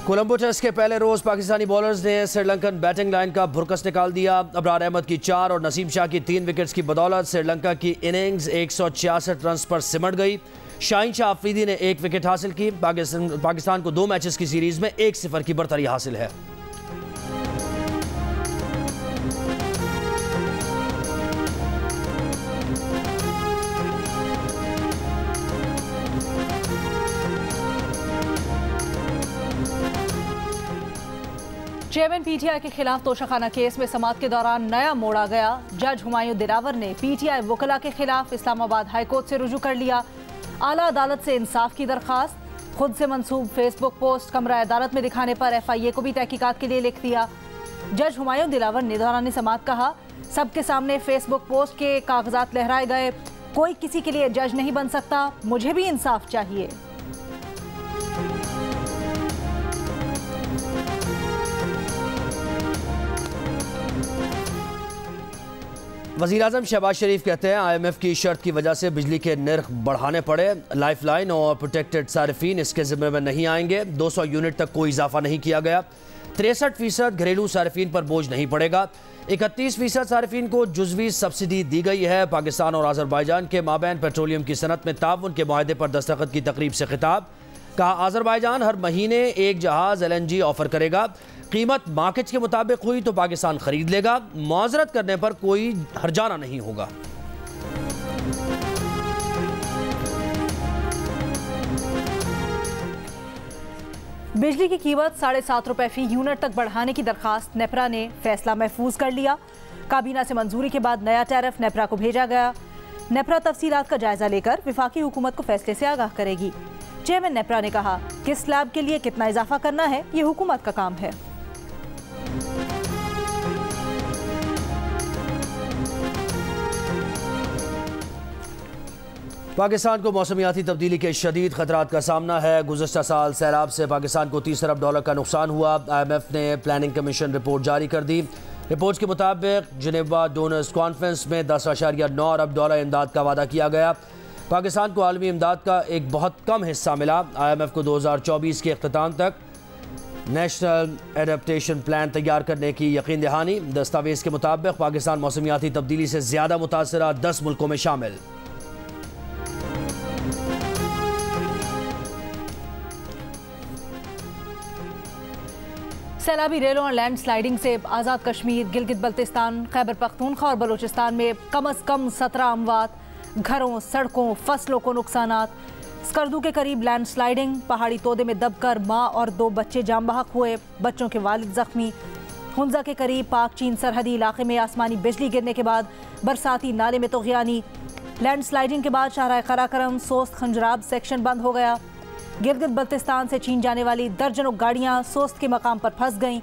Colombo test के पहले रोज Pakistani bowlers ने श्रीलंकन बैटिंग लाइन का भुरकस निकाल दिया। अबरार अहमद की 4 और नसीम शाह की 3 विकेट्स की बदौलत श्रीलंका की इनिंग्स 166 रन पर सिमट गई। शाहीन शाह अफरीदी ने 1 विकेट हासिल की। पाकिस्तान को 2 मैचेस की सीरीज में 1-0 की बरतरी हासिल है। चेयरमैन पीटीआई के खिलाफ तोशाखाना केस में समाअत के दौरान नया मोड़ आ गया। जज हुमायूं दिलावर ने पीटीआई वकला के खिलाफ इस्लामाबाद हाईकोर्ट से रुजू कर लिया। आला अदालत से इंसाफ की दरखास्त। खुद से मंसूब फेसबुक पोस्ट कमरा अदालत में दिखाने पर एफआईए को भी तहकीकात के लिए लिख दिया। जज हुमायूं दिलावर ने दौरान समाअत कहा, सबके सामने फेसबुक पोस्ट के कागजात लहराए गए। कोई किसी के लिए जज नहीं बन सकता, मुझे भी इंसाफ चाहिए। वज़ीर-ए-आज़म शहबाज शरीफ कहते हैं IMF की शर्त की वजह से बिजली के नर्ख बढ़ाने पड़े। लाइफ लाइन और प्रोटेक्टेड सारिफीन इसके ज़िम्मे में नहीं आएंगे। 200 यूनिट तक कोई इजाफा नहीं किया गया। 63% घरेलू सारिफीन पर बोझ नहीं पड़ेगा। 31% सारिफीन को जुज़वी सब्सिडी दी गई है। पाकिस्तान और आज़रबाईजान के माबैन पेट्रोलियम की सनत में ताउन के मुआहदे पर दस्तखत की तकरीब से खिताब। कहा, आज़रबाईजान हर महीने 1 जहाज़ LNG ऑफर करेगा। कीमत मार्केट के मुताबिक हुई तो पाकिस्तान खरीद लेगा। मुआवजत करने पर कोई हर्जाना नहीं होगा। बिजली की कीमत 7.5 रुपए फी यूनिट तक बढ़ाने की दरखास्त नेपरा ने फैसला महफूज कर लिया। काबीना से मंजूरी के बाद नया टैरिफ नेपरा को भेजा गया। नेपरा तफसीलात का जायजा लेकर विफाकी हुकूमत को फैसले से आगाह करेगी। चेयरमैन नेपरा ने कहा, किस स्लैब के लिए कितना इजाफा करना है ये हुकूमत का काम है। पाकिस्तान को मौसमियाती तब्दीली के शदीद खतरात का सामना है। गुज़श्ता साल सैलाब से पाकिस्तान को 30 अरब डॉलर का नुकसान हुआ। IMF ने प्लानिंग कमीशन रिपोर्ट जारी कर दी। रिपोर्ट के मुताबिक जिनेवा डोनर्स कॉन्फ्रेंस में 10.9 अरब डॉलर इमदाद का वादा किया गया। पाकिस्तान को आलमी इमदाद का एक बहुत कम हिस्सा मिला। IMF को 2024 के अख्ताम तक नेशनल एडेप्टेशन प्लान तैयार करने की यकीन दहानी। दस्तावेज़ के मुताबिक पाकिस्तान मौसमियाती तब्दीली से ज़्यादा मुतासरा 10 मुल्कों में शामिल। सैलाबी रेलों और लैंड स्लाइडिंग से आज़ाद कश्मीर, गिलगित बल्तिस्तान, खैबर पख्तूनख्वा और बलूचिस्तान में कम से कम 17 अमवात, घरों, सड़कों, फसलों को नुकसानात। स्कर्दू के करीब लैंड स्लाइडिंग, पहाड़ी तोदे में दबकर माँ और 2 बच्चे जाम बहक हुए, बच्चों के वालिद जख्मी। हुंजा के करीब पाक चीन सरहदी इलाके में आसमानी बिजली गिरने के बाद बरसाती नाले में तोग़यानी। लैंड स्लाइडिंग के बाद शाहराह कराकरम सोस्त खंजराब सेक्शन बंद हो गया। गिलगित बल्तिस्तान से चीन जाने वाली दर्जनों गाड़ियां सोस्त के मकाम पर फंस गईं।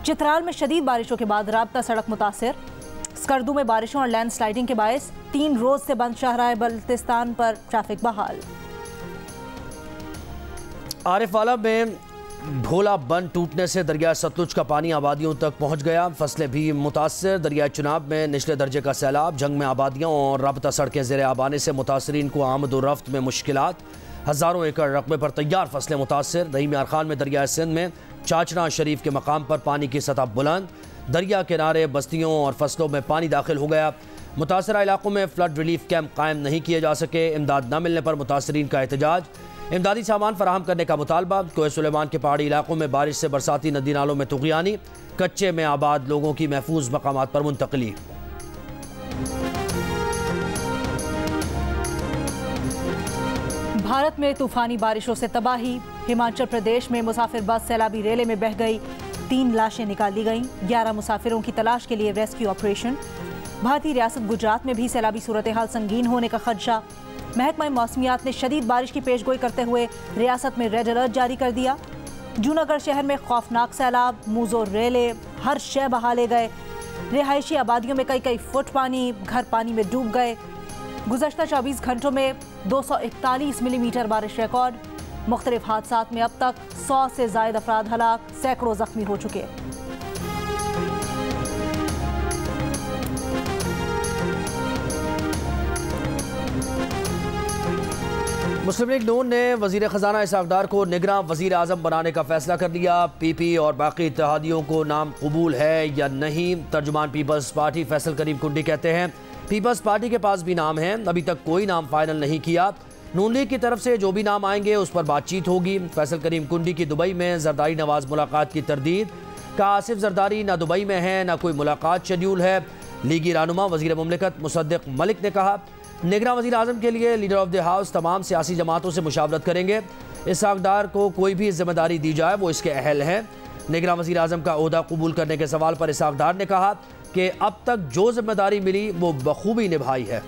चित्राल में शदीद बारिशों के बाद राब्ता सड़क मुतासिर। स्कर्दू में बारिशों और लैंड स्लाइडिंग के बायस 3 रोज से बंद शाहराह बल्तिस्तान पर ट्रैफिक बहाल। आरिफवाला में ढोला बंद टूटने से दरिया सतलुज का पानी आबादियों तक पहुंच गया। फसलें भी मुतासर। दरिया चुनाब में निचले दर्जे का सैलाब, जंग में आबादियों और राबता सड़कें ज़ेर आब आने से मुतासरीन को आमद और रफ्त में मुश्किलात। हज़ारों एकड़ रकबे पर तैयार फसलें मुतासर। रहीम यार खान में दरिया सिंध में चाचना शरीफ के मकाम पर पानी की सतह बुलंद। दरिया किनारे बस्तियों और फसलों में पानी दाखिल हो गया। मुतासरा इलाकों में फ्लड रिलीफ कैंप कायम नहीं किए जा सके। इमदाद न मिलने पर मुतासरीन का एहतजाज। इमदादी सामान फराहम करने का मुतालबा। कोहे सुलेमान के पहाड़ी इलाकों में बारिश से बरसाती नदी नालों में तुग़यानी। कच्चे में आबाद लोगों की महफूज मकामात पर मुंतकली। भारत में तूफानी बारिशों से तबाही। हिमाचल प्रदेश में मुसाफिर बस सैलाबी रेले में बह गई। 3 लाशें निकाली गईं। 11 मुसाफिरों की तलाश के लिए रेस्क्यू ऑपरेशन। भारतीय रियासत गुजरात में भी सैलाबी सूरत हाल संगीन होने का खदशा। महकमा मौसमियात ने शदीद बारिश की पेशगोई करते हुए रियासत में रेड अलर्ट जारी कर दिया। जूनागढ़ शहर में खौफनाक सैलाब, मूजो रेले हर शय बहा ले गए। रिहायशी आबादियों में कई फुट पानी, घर पानी में डूब गए। गुज़श्ता 24 घंटों में 241 मिलीमीटर बारिश रिकॉर्ड। मुख्तलिफ हादसात में अब तक 100 से ज़ायद अफराद हलाक, सैकड़ों जख्मी हो चुके। मुस्लिम लीग नून ने वजीर खजाना इसहाक डार को निगरां वजीर आजम बनाने का फैसला कर लिया। पीपी और बाकी इत्तेहादियों को नाम कबूल है या नहीं, तर्जुमान पीपल्स पार्टी फैसल करीम कुंडी कहते हैं पीपल्स पार्टी के पास भी नाम है, अभी तक कोई नाम फाइनल नहीं किया। नून लीग की तरफ से जो भी नाम आएंगे उस पर बातचीत होगी। फैसल करीम कुंडी की दुबई में जरदारी नवाज मुलाकात की तरदीद का, आसिफ जरदारी ना दुबई में है ना कोई मुलाकात शेड्यूल है। लीगी रहनुमा वजीर मुमलिकत मुसद्दिक मलिक ने कहा निगरां वज़ीर आज़म के लिए लीडर ऑफ द हाउस तमाम सियासी जमातों से मुशावरत करेंगे। इसहाक डार को कोई भी जिम्मेदारी दी जाए वो इसके अहल हैं। निगरां वज़ीर आज़म का ओहदा कबूल करने के सवाल पर इसहाक डार ने कहा कि अब तक जो जिम्मेदारी मिली वो बखूबी निभाई है।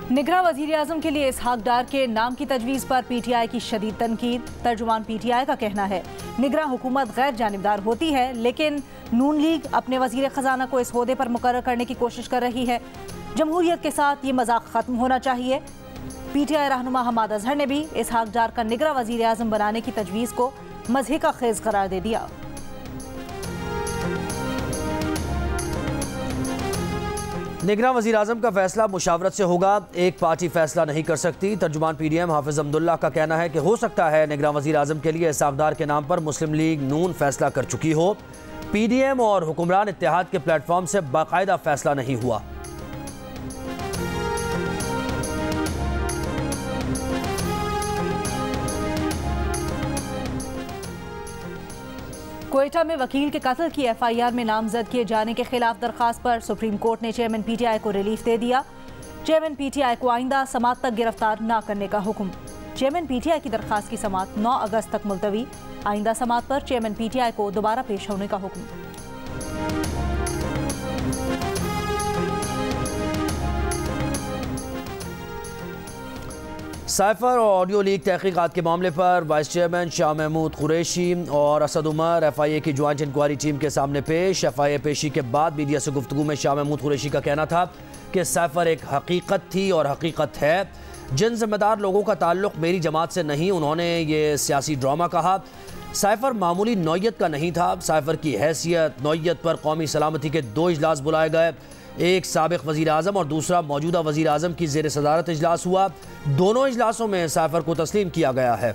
निगरां वज़ीर आज़म के लिए इसहाक डार के नाम की तजवीज़ पर पीटीआई की शदीद तनकीद। तर्जुमान पीटीआई का कहना है निगरां हुकूमत गैर जानिबदार होती है, लेकिन नून लीग अपने वज़ीर ख़जाना को इस ओहदे पर मुकर्रर करने की कोशिश कर रही है। जमहूरियत के साथ ये मजाक ख़त्म होना चाहिए। पीटीआई रहनुमा हमाद अजहर ने भी इसहाक डार का निगरां वज़ीर आज़म बनाने की तजवीज़ को मज़हे का खेज़ करार दे दिया। निगरां वज़ीर आज़म का फैसला मुशावरत से होगा, एक पार्टी फैसला नहीं कर सकती। तर्जुमान पीडीएम हाफिज अब्दुल्ला का कहना है कि हो सकता है निगरां वज़ीर आज़म के लिए इसहाक डार के नाम पर मुस्लिम लीग नून फैसला कर चुकी हो। पीडीएम और हुक्मरान इत्तेहाद के प्लेटफॉर्म से बाकायदा फैसला नहीं हुआ। क्वेटा में वकील के कत्ल की एफआईआर में नामजद किए जाने के खिलाफ दरखास्त पर सुप्रीम कोर्ट ने चेयरमैन पीटीआई को रिलीफ दे दिया। चेयरमैन पीटीआई को आइंदा समात तक गिरफ्तार न करने का हुक्म। चेयरमैन पीटीआई की दरखास्त की समात 9 अगस्त तक मुलतवी। आइंदा समात पर चेयरमैन पीटीआई को दोबारा पेश होने का हुक्म। साइफर और ऑडियो लीक तहकीकात के मामले पर वाइस चेयरमैन शाह महमूद कुरैशी और असद उमर एफआईए की ज्वाइंट इंक्वायरी टीम के सामने पेश। एफआईए पेशी के बाद मीडिया से गुफ्तगू में शाह महमूद कुरैशी का कहना था कि साइफर एक हकीकत थी और हकीकत है। जिन जिम्मेदार लोगों का ताल्लुक मेरी जमात से नहीं, उन्होंने ये सियासी ड्रामा कहा। साइफर मामूली नौयत का नहीं था। साइफर की हैसियत नौयत पर कौमी सलामती के 2 इजलास बुलाए गए, एक साबिक वज़ीर आज़म और दूसरा मौजूदा वज़ीर आज़म की ज़ेर सदारत इजलास हुआ। दोनों इजलासों में साइफर को तस्लीम किया गया है।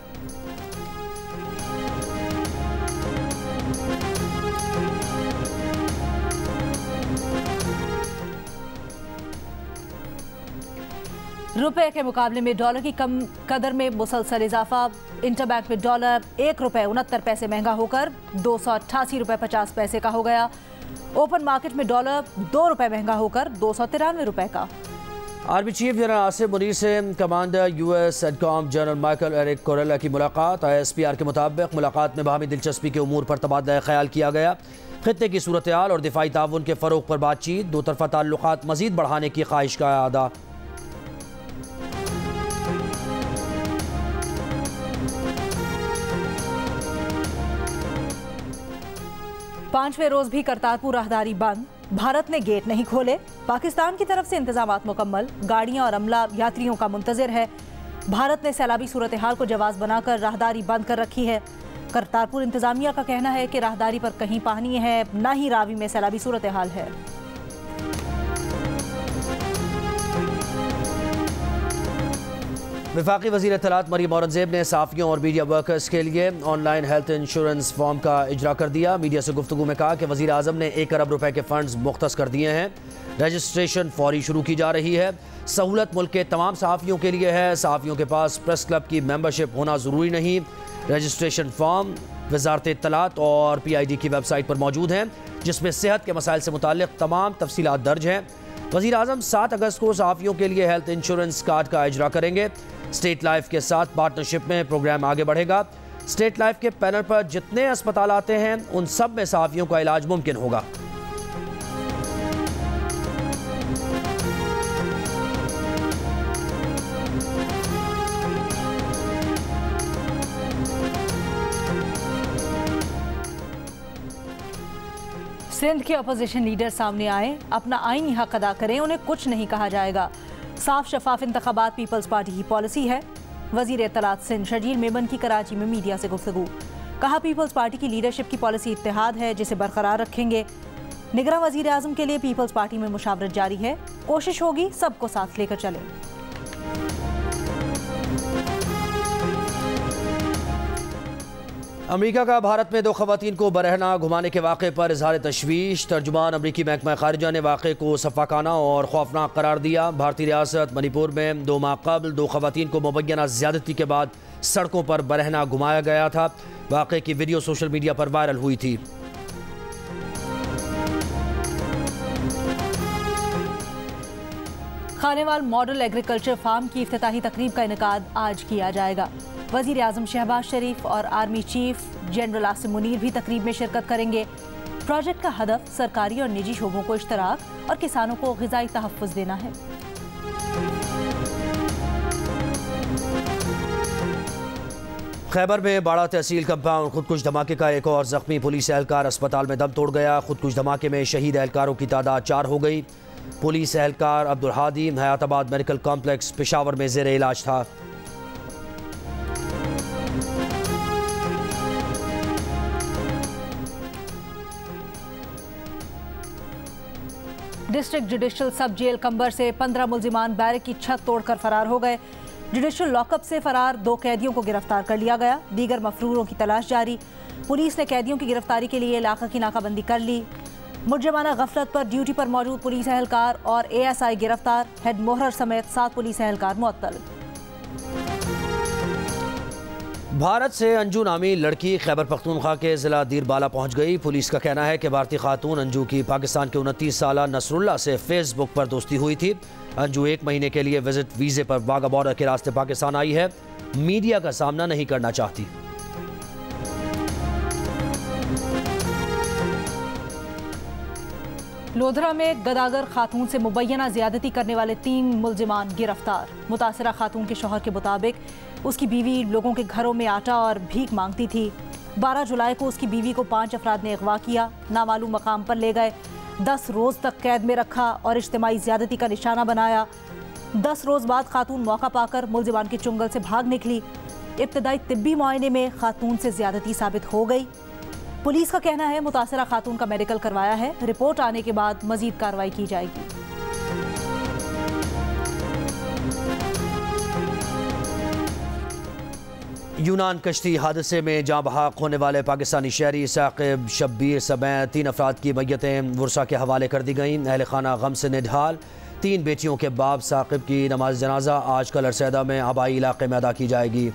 रुपए के मुकाबले में डॉलर की कम कदर में मुसलसल इजाफा। इंटरबैंक में डॉलर 1 रुपये 69 पैसे महंगा होकर 288 रुपये 50 पैसे का हो गया। ओपन मार्केट में डॉलर 2 रुपये महंगा होकर 293 रुपये का। Army chief general Asif Munir से commander US CENTCOM general Michael Erik Kurilla की मुलाकात। ISPR के मुताबिक मुलाकात में बाहमी दिलचस्पी के उमूर पर तबादला ख्याल किया गया। खित्ते की सूरत हाल और दिफाई ताउन के फ़रोग पर बातचीत। दो तरफ़ा ताल्लुकात मज़ीद बढ़ाने की ख्वाहिश का अदा। पांचवें रोज भी करतारपुर राहदारी बंद। भारत ने गेट नहीं खोले। पाकिस्तान की तरफ से इंतजामात मुकम्मल। गाड़ियां और अमला यात्रियों का मुंतजिर है। भारत ने सैलाबी सूरत हाल को जवाब बनाकर राहदारी बंद कर रखी है। करतारपुर इंतजामिया का कहना है कि राहदारी पर कहीं पानी है, न ही रावी में सैलाबी सूरत हाल है। वफाकी वज़ीर इत्तलात मरीम औरंगज़ेब ने सहाफ़ियों और मीडिया वर्कर्स के लिए ऑनलाइन हेल्थ इंश्योरेंस फॉर्म का इजरा कर दिया। मीडिया से गुफ्तगू में कहा कि वज़ीर आज़म ने 1 अरब रुपए के फंड्स मुख्तस कर दिए हैं। रजिस्ट्रेशन फौरी शुरू की जा रही है। सहूलत मुल्क के तमाम सहाफ़ियों के लिए है। सहाफ़ियों के पास प्रेस क्लब की मेंबरशिप होना ज़रूरी नहीं। रजिस्ट्रेशन फॉर्म वज़ारत इत्तलात और PID की वेबसाइट पर मौजूद हैं, जिसमें सेहत के मसाइल से मुताल्लिक़ तमाम तफसीलात दर्ज हैं। वज़ीर आज़म 7 अगस्त को सहाफ़ियों के लिए हेल्थ इंश्योरेंस कार्ड का इजरा करेंगे। स्टेट लाइफ के साथ पार्टनरशिप में प्रोग्राम आगे बढ़ेगा। स्टेट लाइफ के पैनल पर जितने अस्पताल आते हैं उन सब में सहाफ़ियों का इलाज मुमकिन होगा। सिंध के अपोजिशन लीडर सामने आए, अपना आईनी हक अदा करें, उन्हें कुछ नहीं कहा जाएगा। साफ शफाफ इंतखाबात पीपल्स पार्टी की पॉलिसी है। वजीर इत्तलात सिंध शर्जील मेमन की कराची में मीडिया से गुफ्तगू। कहा पीपल्स पार्टी की लीडरशिप की पॉलिसी इत्तेहाद है जिसे बरकरार रखेंगे। निगरां वजीर आज़म के लिए पीपल्स पार्टी में मुशावरत जारी है, कोशिश होगी सबको साथ लेकर चलें। अमेरिका का भारत में 2 खवातीन को बरहना घुमाने के वाक़े पर इजहार तशवीश। तर्जुमान अमरीकी महकमा खारिजा ने वाक़े को सफ़ाकाना और खौफनाक करार दिया। भारतीय रियासत मणिपुर में 2 माह कबल 2 खवातीन को मुबैना ज़्यादती के बाद सड़कों पर बरहना घुमाया गया था। वाक़े की वीडियो सोशल मीडिया पर वायरल हुई थी। खानेवाल मॉडल एग्रीकल्चर फार्म की इफ्तिताही तकरीब का इनेकाद आज किया जाएगा। वज़ीर आज़म शहबाज शरीफ और army chief general Asim Munir भी तकरीब में शिरकत करेंगे। प्रोजेक्ट का हदफ सरकारी और निजी शोबों को इश्तराक और किसानों को ग़िज़ाई तहफ़्फ़ुज़ देना है। खैबर में बाड़ा तहसील कंपाउंड खुदकुश धमाके का एक और ज़ख्मी पुलिस एहलकार अस्पताल में दम तोड़ गया। खुदकुश धमाके में शहीद एहलकारों की तादाद 4 हो गई। पुलिस एहलकार अब्दुल हादी हयाताबाद मेडिकल कॉम्प्लेक्स पेशावर में ज़ेर इलाज था। डिस्ट्रिक्ट जुडिशल सब जेल कंबर से 15 मुल्जिमान बैरक की छत तोड़कर फरार हो गए। जुडिशल लॉकअप से फरार 2 कैदियों को गिरफ्तार कर लिया गया। दीगर मफरूरों की तलाश जारी। पुलिस ने कैदियों की गिरफ्तारी के लिए इलाका की नाकाबंदी कर ली। मुजरिमाना गफलत पर ड्यूटी पर मौजूद पुलिस एहलकार और ASI गिरफ्तार। हेड मोहर समेत 7 पुलिस एहलकार मुअत्तल। भारत से अंजू नामी लड़की खैबर पख्तूनख्वा के ज़िला दीरबाला पहुंच गई। पुलिस का कहना है कि भारतीय खातून अंजू की पाकिस्तान के 29 साला नसरुल्ला से फेसबुक पर दोस्ती हुई थी। अंजू 1 महीने के लिए विजिट वीज़े पर वाघा बॉर्डर के रास्ते पाकिस्तान आई है। मीडिया का सामना नहीं करना चाहती। लोधरा में गदागर खातून से मुबैना ज़्यादती करने वाले 3 मुल्जिमान गिरफ्तार। मुतासिरा खातून के शौहर के मुताबिक उसकी बीवी लोगों के घरों में आटा और भीख मांगती थी। 12 जुलाई को उसकी बीवी को 5 अफराद ने अगवा किया, नामालूम मकाम पर ले गए, 10 रोज़ तक कैद में रखा और इज्तिमाई ज़्यादती का निशाना बनाया। 10 रोज़ बाद खातून मौका पाकर मुल्जिमान के चुंगल से भाग निकली। इब्तदाई तिब्बी मुआयने में खातून से ज़्यादती साबित हो गई। पुलिस का कहना है मुतासिरा खातून का मेडिकल करवाया है। रिपोर्ट आने के बाद मजीद कार्रवाई की जाएगी। यूनान कश्ती हादसे में जाँ बहक होने वाले पाकिस्तानी शहरी साकिब शब्बीर समेत 3 अफराद की मैयतें वर्सा के हवाले कर दी गईं। अहल खाना गम से निढाल। 3 बेटियों के बाप साकिब की नमाज जनाजा आज कल अरसैदा में आबाई इलाके में अदा की जाएगी।